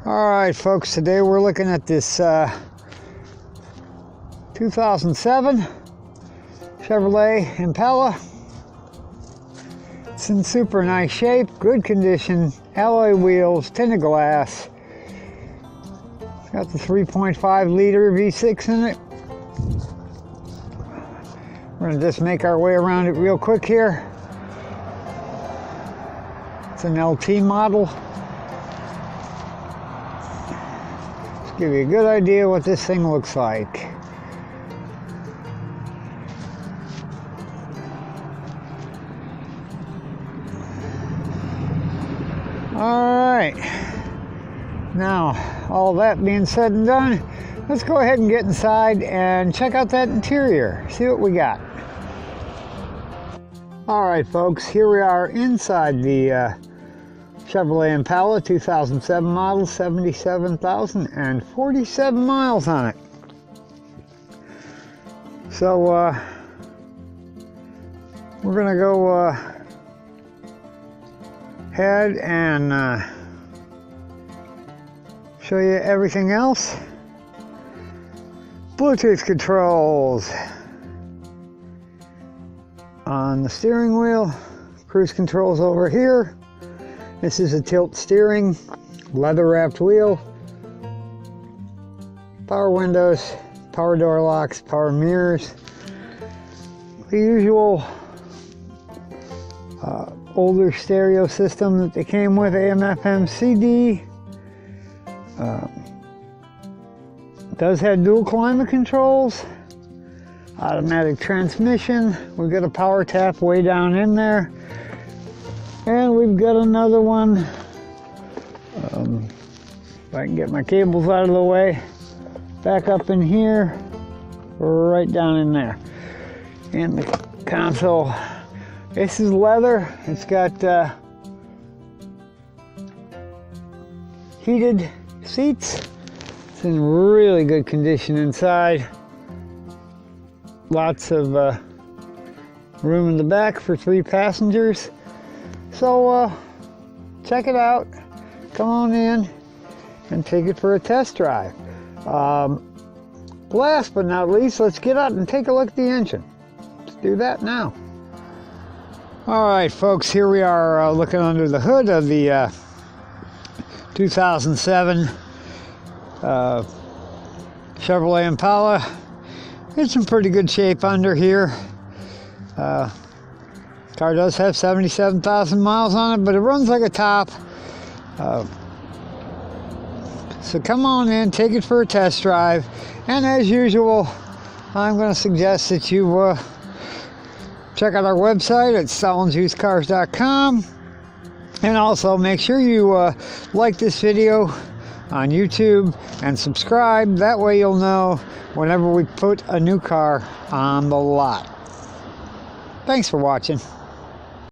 Alright folks, today we're looking at this 2007 Chevrolet Impala. It's in super nice shape, good condition, alloy wheels, tinted glass. It's got the 3.5 liter V6 in it. We're going to just make our way around it real quick here. It's an LT model. Give you a good idea what this thing looks like. Alright, now all that being said and done, let's go ahead and get inside and check out that interior, see what we got. Alright folks, here we are inside the Chevrolet Impala 2007 model, 77,047 miles on it. So we're gonna go ahead and show you everything else. Bluetooth controls on the steering wheel, cruise controls over here. This is a tilt steering, leather wrapped wheel, power windows, power door locks, power mirrors, the usual older stereo system that they came with, AM, FM, CD. Does have dual climate controls, automatic transmission. We've got a power tap way down in there. And we've got another one, if I can get my cables out of the way, back up in here, right down in there. And the console, this is leather, it's got heated seats. It's in really good condition inside. Lots of room in the back for 3 passengers. So check it out, come on in and take it for a test drive. Last but not least, let's get out and take a look at the engine. Let's do that now. Alright folks, here we are looking under the hood of the 2007 Chevrolet Impala. It's in pretty good shape under here. Car does have 77,000 miles on it, but it runs like a top. So come on in, take it for a test drive. And as usual, I'm going to suggest that you check out our website at StolensUsedCars.com. And also make sure you like this video on YouTube and subscribe. That way you'll know whenever we put a new car on the lot. Thanks for watching.